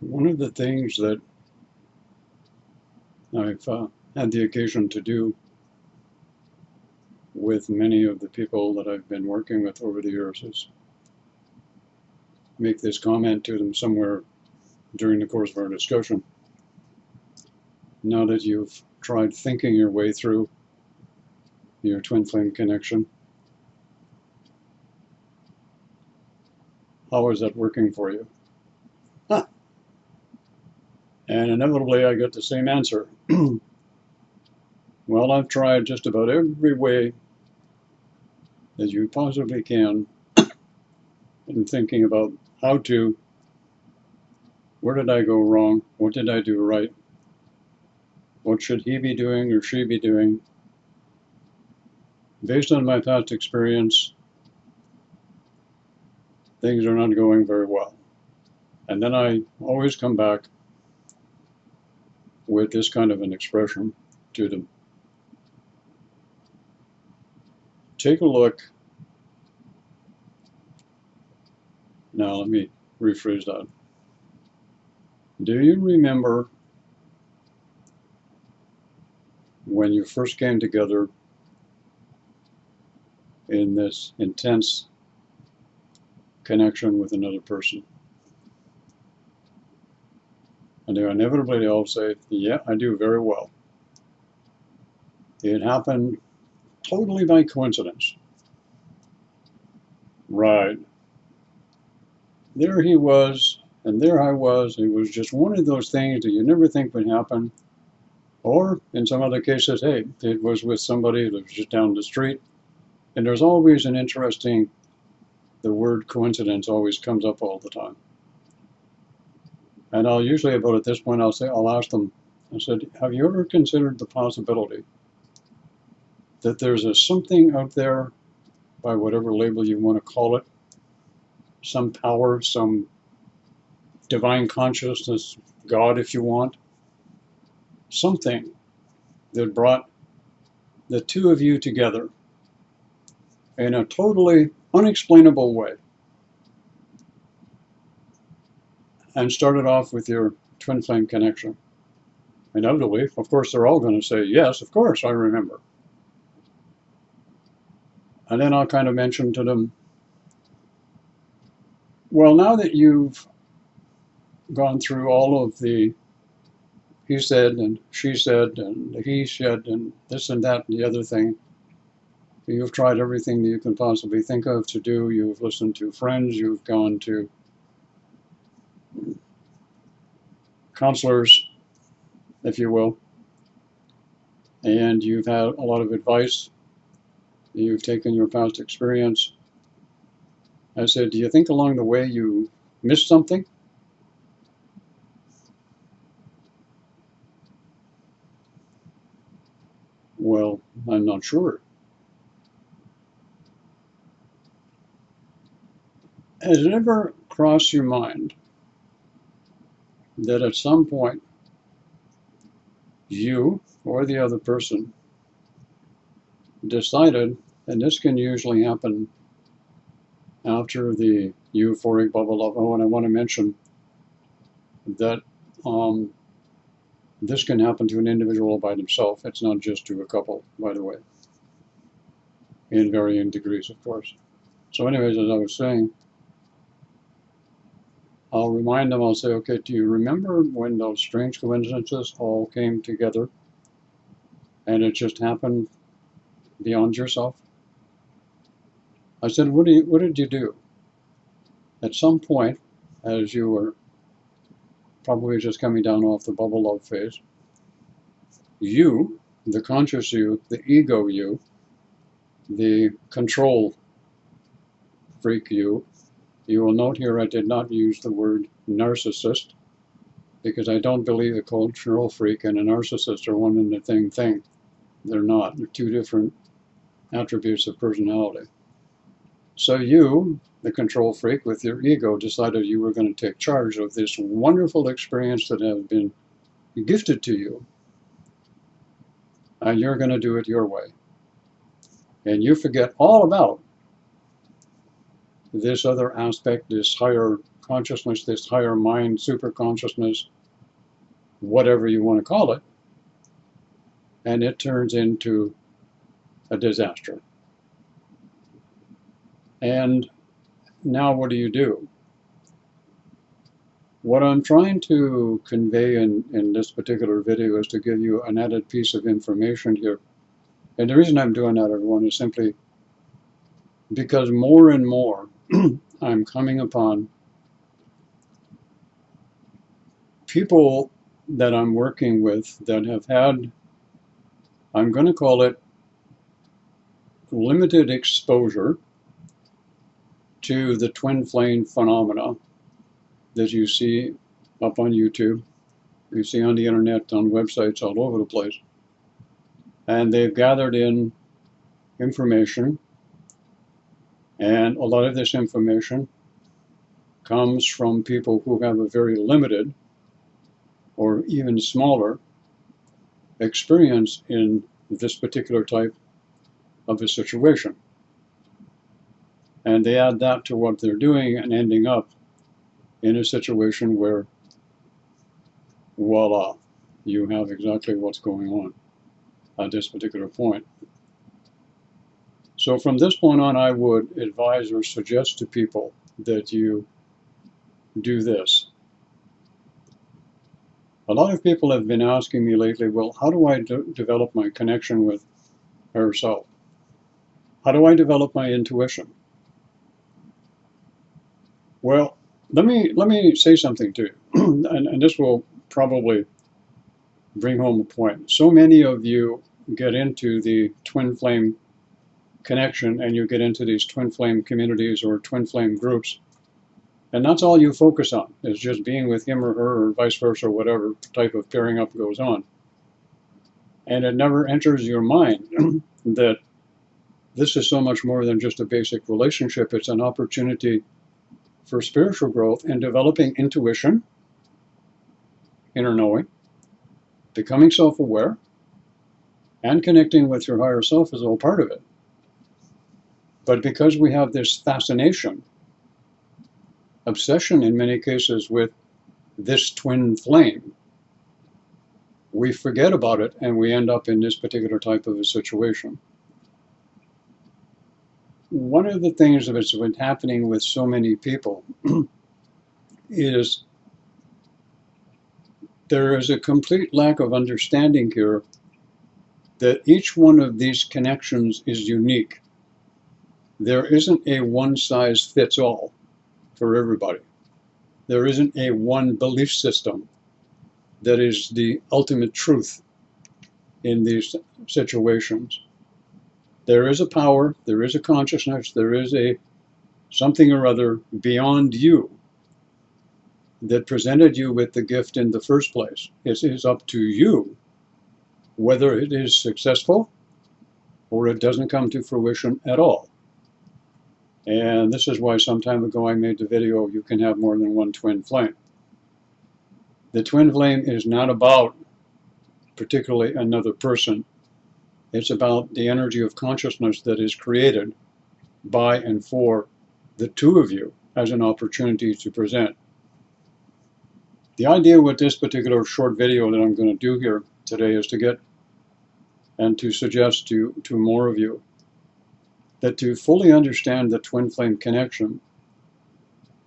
One of the things that I've had the occasion to do with many of the people that I've been working with over the years is make this comment to them somewhere during the course of our discussion. Now that you've tried thinking your way through your twin flame connection, how is that working for you? Huh. And inevitably I get the same answer. Well, I've tried just about every way that you possibly can in thinking about how to, where did I go wrong? What did I do right? What should he be doing or she be doing? Based on my past experience, things are not going very well. And then I always come back with this kind of an expression to them. Take a look. Now let me rephrase that. Do you remember when you first came together in this intense connection with another person? And inevitably they all say, yeah, I do very well. It happened totally by coincidence. Right. There he was, and there I was. It was just one of those things that you never think would happen. Or in some other cases, hey, it was with somebody that was just down the street. And there's always an interesting, the word coincidence always comes up all the time. And I'll usually about at this point, I'll ask them, I said, have you ever considered the possibility that there's something out there, by whatever label you want to call it, some power, some divine consciousness, God if you want, something that brought the two of you together in a totally unexplainable way and started off with your twin flame connection? Inevitably, of course, they're all going to say, yes, of course, I remember. And then I'll kind of mention to them, well, now that you've gone through all of the he said and she said and he said and this and that and the other thing, you've tried everything that you can possibly think of to do. You've listened to friends, you've gone to counselors, if you will, and you've had a lot of advice. You've taken your past experience. I said, do you think along the way you missed something? Well, I'm not sure. Has it ever crossed your mind that at some point you or the other person decided, and this can usually happen after the euphoric bubble of, oh, and I want to mention that this can happen to an individual by themselves. It's not just to a couple, by the way, in varying degrees, of course. So anyways, as I was saying, I'll remind them, I'll say, okay, do you remember when those strange coincidences all came together and it just happened beyond yourself? I said, what did you do? At some point, as you were probably just coming down off the bubble love phase, you, the conscious you, the ego you, the control freak you will note here I did not use the word narcissist, because I don't believe a control freak and a narcissist are one and the same thing. They're not. They're two different attributes of personality. So you, the control freak with your ego, decided you were going to take charge of this wonderful experience that has been gifted to you. And you're going to do it your way. And you forget all about this other aspect, this higher consciousness, this higher mind, super consciousness, whatever you want to call it, and it turns into a disaster. And now what do? What I'm trying to convey in this particular video is to give you an added piece of information here. And the reason I'm doing that, everyone, is simply because more and more I'm coming upon people that I'm working with that have had, I'm going to call it, limited exposure to the twin flame phenomena that you see up on YouTube, you see on the internet, on websites all over the place. And they've gathered in information, and a lot of this information comes from people who have a very limited or even smaller experience in this particular type of a situation. And they add that to what they're doing and ending up in a situation where, voila, you have exactly what's going on at this particular point. So from this point on, I would advise or suggest to people that you do this. A lot of people have been asking me lately, well, how do I develop my connection with higher self? How do I develop my intuition? Well, let me say something to you, and this will probably bring home a point. So many of you get into the twin flame connection, and you get into these twin flame communities or twin flame groups, and that's all you focus on, is just being with him or her, or vice versa, whatever type of pairing up goes on. And it never enters your mind that this is so much more than just a basic relationship. It's an opportunity for spiritual growth and developing intuition, inner knowing, becoming self-aware, and connecting with your higher self is all part of it. But because we have this fascination, obsession in many cases with this twin flame, we forget about it and we end up in this particular type of a situation. One of the things that's been happening with so many people is there is a complete lack of understanding here that each one of these connections is unique. There isn't a one-size-fits-all for everybody. There isn't a one belief system that is the ultimate truth in these situations. There is a power, there is a consciousness, there is a something or other beyond you that presented you with the gift in the first place. It is up to you whether it is successful or it doesn't come to fruition at all. And this is why some time ago I made the video, you can have more than one twin flame. The twin flame is not about particularly another person. It's about the energy of consciousness that is created by and for the two of you as an opportunity to present. The idea with this particular short video that I'm going to do here today is to get and to suggest to more of you that to fully understand the twin flame connection,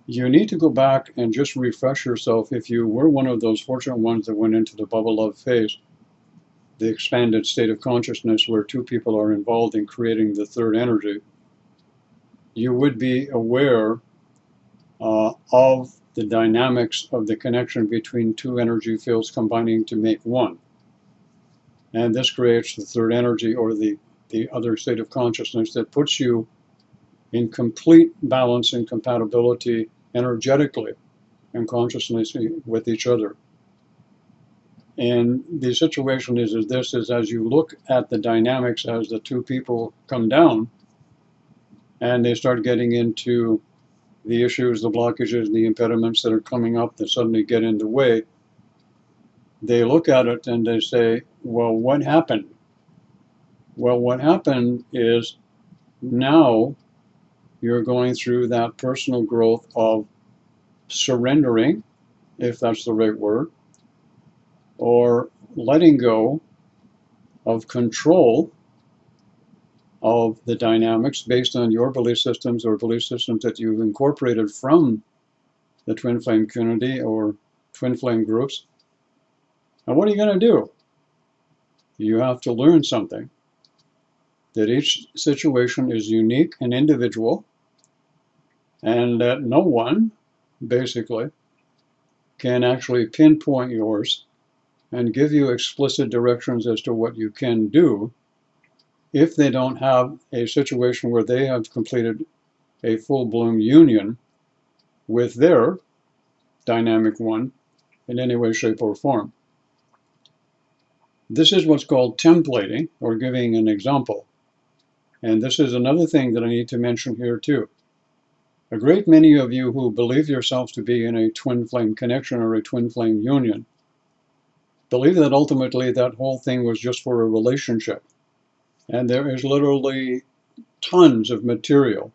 you need to go back and just refresh yourself. If you were one of those fortunate ones that went into the bubble love phase, the expanded state of consciousness where two people are involved in creating the third energy, you would be aware of the dynamics of the connection between two energy fields combining to make one. And this creates the third energy, or the other state of consciousness that puts you in complete balance and compatibility energetically and consciously with each other. And the situation is this, is as you look at the dynamics as the two people come down and they start getting into the issues, the blockages, the impediments that are coming up that suddenly get in the way, they look at it and they say, well, what happened? Well, what happened is now you're going through that personal growth of surrendering, if that's the right word, or letting go of control of the dynamics based on your belief systems or belief systems that you've incorporated from the twin flame community or twin flame groups. And what are you going to do? You have to learn something, that each situation is unique and individual, and that no one, basically, can actually pinpoint yours and give you explicit directions as to what you can do if they don't have a situation where they have completed a full-blown union with their dynamic one in any way, shape, or form. This is what's called templating, or giving an example. And this is another thing that I need to mention here too. A great many of you who believe yourselves to be in a twin flame connection or a twin flame union believe that ultimately that whole thing was just for a relationship. And there is literally tons of material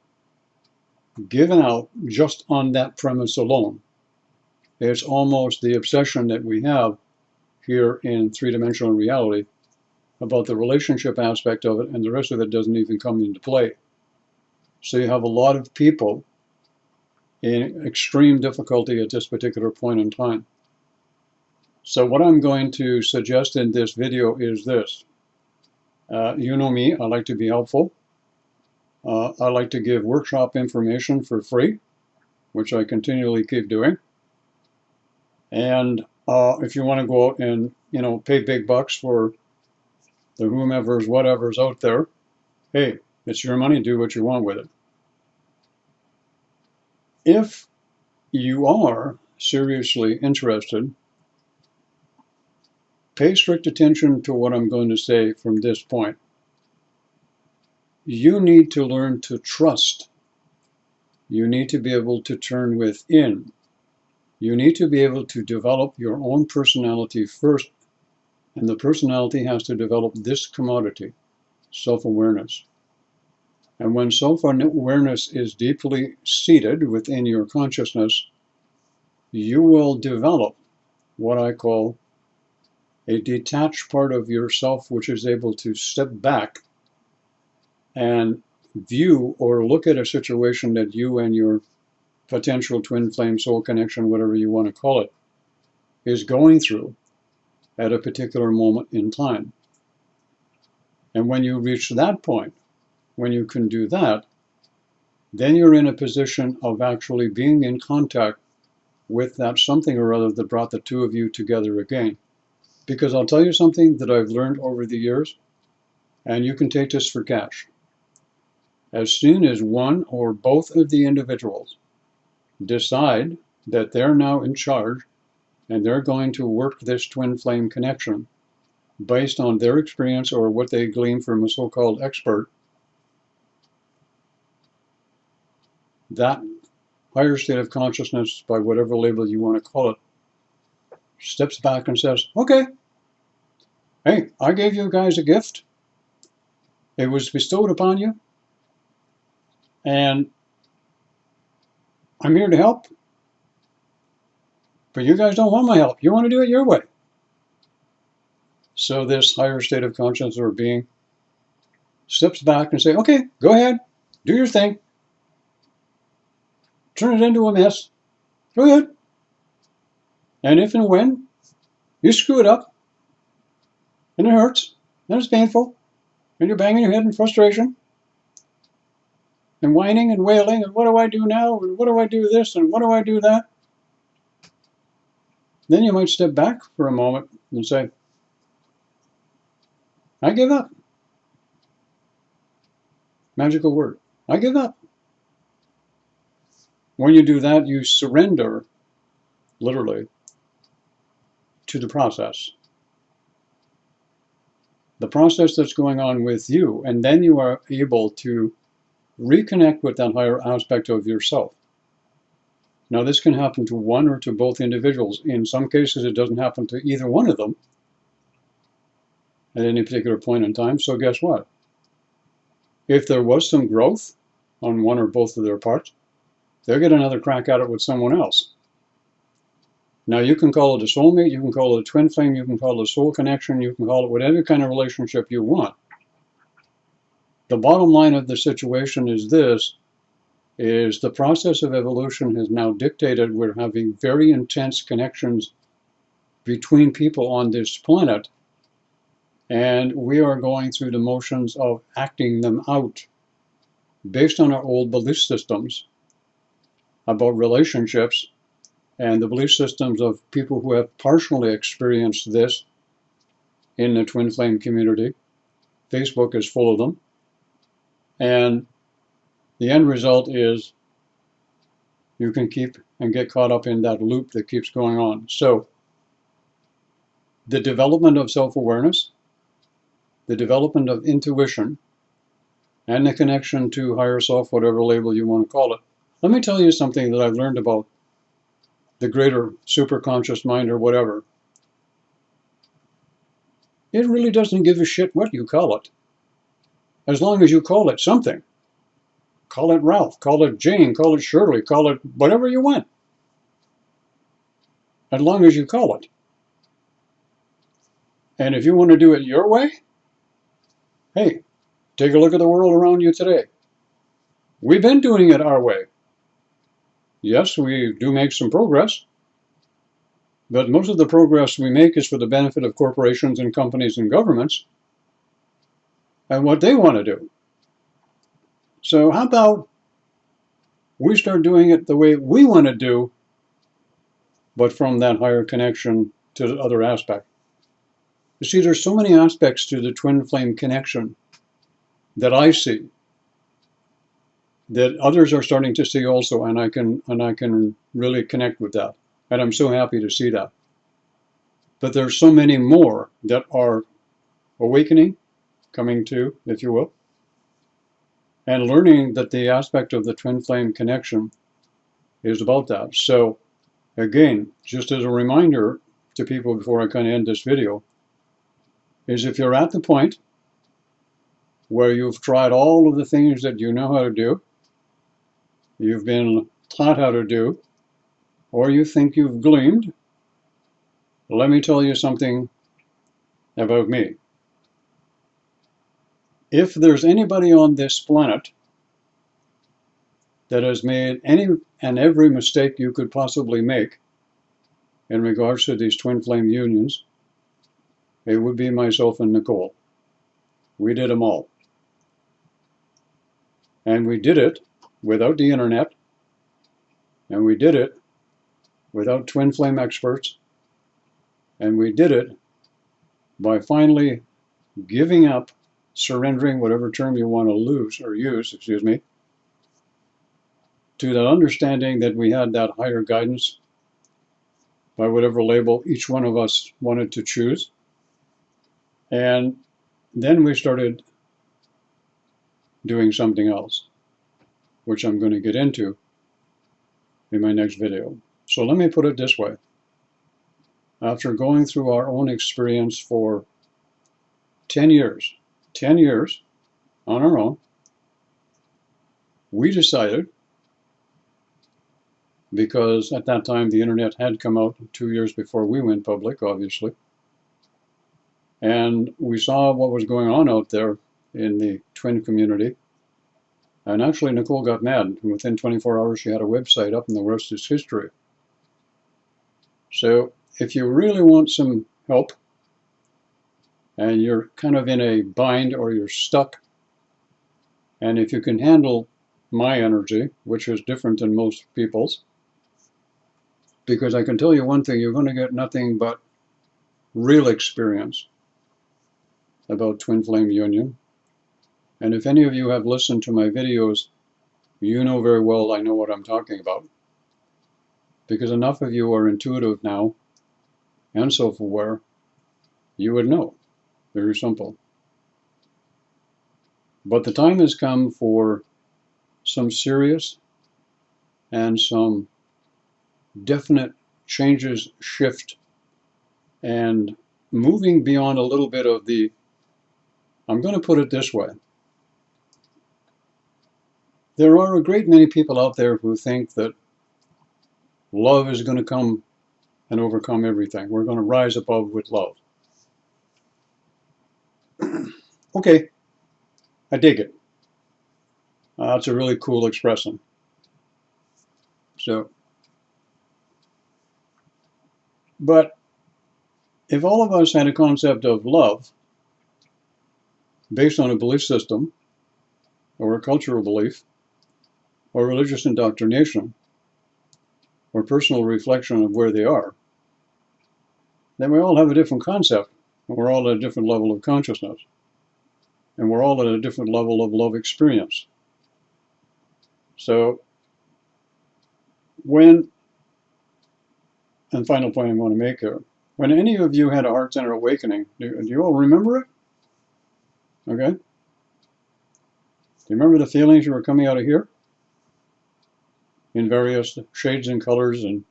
given out just on that premise alone. It's almost the obsession that we have here in three-dimensional reality about the relationship aspect of it, and the rest of it doesn't even come into play. So you have a lot of people in extreme difficulty at this particular point in time. So what I'm going to suggest in this video is this. You know me, I like to be helpful. I like to give workshop information for free, which I continually keep doing. And if you want to go out and, pay big bucks for the whomever's, whatever's out there, hey, it's your money, do what you want with it. If you are seriously interested, pay strict attention to what I'm going to say from this point. You need to learn to trust. You need to be able to turn within. You need to be able to develop your own personality first. And the personality has to develop this commodity, self-awareness. And when self-awareness is deeply seated within your consciousness, you will develop what I call a detached part of yourself, which is able to step back and view or look at a situation that you and your potential twin flame soul connection, whatever you want to call it, is going through at a particular moment in time. And when you reach that point, when you can do that, then you're in a position of actually being in contact with that something or other that brought the two of you together again. Because I'll tell you something that I've learned over the years, and you can take this for cash. As soon as one or both of the individuals decide that they're now in charge and they're going to work this twin flame connection based on their experience or what they glean from a so-called expert, that higher state of consciousness, by whatever label you want to call it, steps back and says, okay, hey, I gave you guys a gift. It was bestowed upon you. And I'm here to help. But you guys don't want my help. You want to do it your way. So this higher state of consciousness or being steps back and say, okay, go ahead, do your thing. Turn it into a mess. Go ahead. And if and when you screw it up, and it hurts, and it's painful, and you're banging your head in frustration, and whining and wailing, and what do I do now, and what do I do this, and what do I do that? Then you might step back for a moment and say, I give up. Magical word. I give up. When you do that, you surrender, literally, to the process. The process that's going on with you, and then you are able to reconnect with that higher aspect of yourself. Now, this can happen to one or to both individuals. In some cases, it doesn't happen to either one of them at any particular point in time. So guess what? If there was some growth on one or both of their parts, they'll get another crack at it with someone else. Now you can call it a soulmate, you can call it a twin flame, you can call it a soul connection, you can call it whatever kind of relationship you want. The bottom line of the situation is this, is the process of evolution has now dictated we're having very intense connections between people on this planet, and we are going through the motions of acting them out based on our old belief systems about relationships and the belief systems of people who have partially experienced this in the twin flame community. Facebook is full of them. And the end result is you can keep and get caught up in that loop that keeps going on. So the development of self-awareness, the development of intuition, and the connection to higher self, whatever label you want to call it. Let me tell you something that I've learned about the greater superconscious mind or whatever. It really doesn't give a shit what you call it, as long as you call it something. Call it Ralph, call it Jane, call it Shirley, call it whatever you want, as long as you call it. And if you want to do it your way, hey, take a look at the world around you today. We've been doing it our way. Yes, we do make some progress, but most of the progress we make is for the benefit of corporations and companies and governments and what they want to do. So how about we start doing it the way we want to do, but from that higher connection to the other aspect. You see, there's so many aspects to the twin flame connection that I see, that others are starting to see also, and I can really connect with that. And I'm so happy to see that. But there's so many more that are awakening, coming to, if you will, and learning that the aspect of the twin flame connection is about that. So again, just as a reminder to people before I kind of end this video, is if you're at the point where you've tried all of the things that you know how to do, you've been taught how to do, or you think you've gleamed, let me tell you something about me. If there's anybody on this planet that has made any and every mistake you could possibly make in regards to these twin flame unions, it would be myself and Nicole. We did them all. And we did it without the internet, and we did it without twin flame experts, and we did it by finally giving up, surrendering, whatever term you want to use, to that understanding that we had that higher guidance by whatever label each one of us wanted to choose. And then we started doing something else, which I'm going to get into in my next video. So let me put it this way. After going through our own experience for 10 years on our own, we decided, because at that time the internet had come out 2 years before we went public, obviously, and we saw what was going on out there in the twin community. And actually Nicole got mad, and within 24 hours she had a website up and the rest is history. So if you really want some help and you're kind of in a bind or you're stuck, and if you can handle my energy, which is different than most people's, because I can tell you one thing, you're going to get nothing but real experience about twin flame union. And if any of you have listened to my videos, you know very well I know what I'm talking about. Because enough of you are intuitive now and self-aware, you would know. Very simple. But the time has come for some serious and some definite changes, shift, and moving beyond a little bit of the, I'm going to put it this way. There are a great many people out there who think that love is going to come and overcome everything. We're going to rise above with love. Okay, I dig it. That's a really cool expression. So, but if all of us had a concept of love based on a belief system, or a cultural belief, or religious indoctrination, or personal reflection of where they are, then we all have a different concept, and we're all at a different level of consciousness, and we're all at a different level of love experience. So, and final point I want to make here, when any of you had a heart center awakening, do you all remember it? Okay? Do you remember the feelings you were coming out of here? In various shades and colors and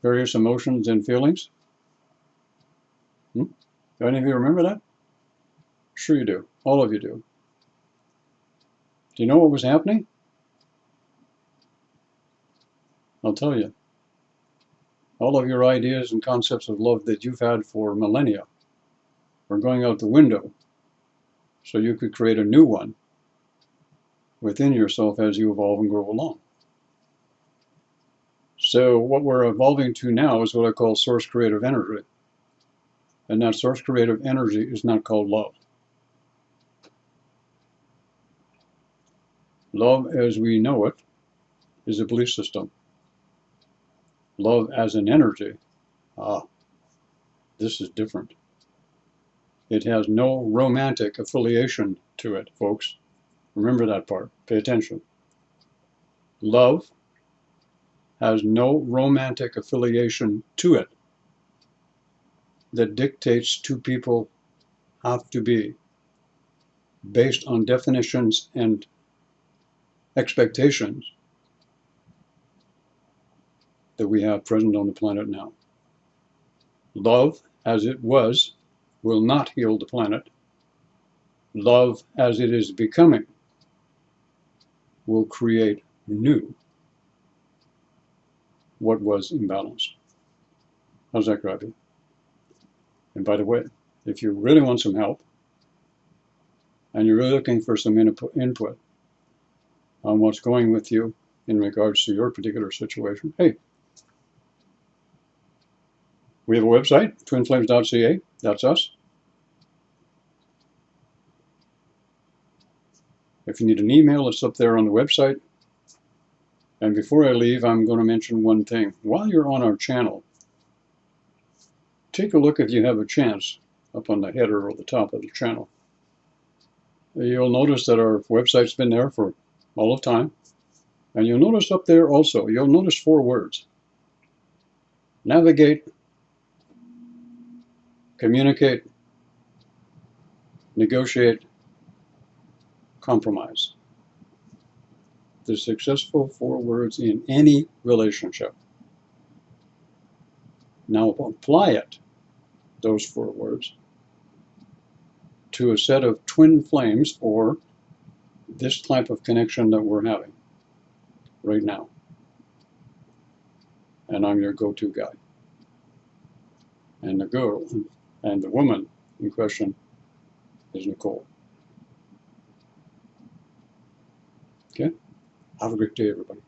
various emotions and feelings? Do any of you remember that? Sure you do. All of you do. Do you know what was happening? I'll tell you. All of your ideas and concepts of love that you've had for millennia were going out the window so you could create a new one within yourself as you evolve and grow along. So what we're evolving to now is what I call source creative energy. And that source creative energy is not called love. Love as we know it is a belief system. Love as an energy, this is different. It has no romantic affiliation to it, folks. Remember that part. Pay attention. Love has no romantic affiliation to it that dictates two people have to be based on definitions and expectations that we have present on the planet now. Love, as it was, will not heal the planet. Love, as it is becoming, will create new what was imbalanced. How's that grab you? And by the way, if you really want some help, and you're really looking for some input on what's going with you in regards to your particular situation, hey, we have a website, twinflames.ca, that's us. If you need an email, it's up there on the website. And before I leave, I'm going to mention one thing. While you're on our channel, take a look if you have a chance up on the header or the top of the channel. You'll notice that our website's been there for all of time. And you'll notice up there also, you'll notice 4 words. Navigate, communicate, negotiate, compromise. The successful 4 words in any relationship. Now apply it, those 4 words, to a set of twin flames or this type of connection that we're having right now. And I'm your go-to guy. And the girl and the woman in question is Nicole. Okay? Have a great day, everybody.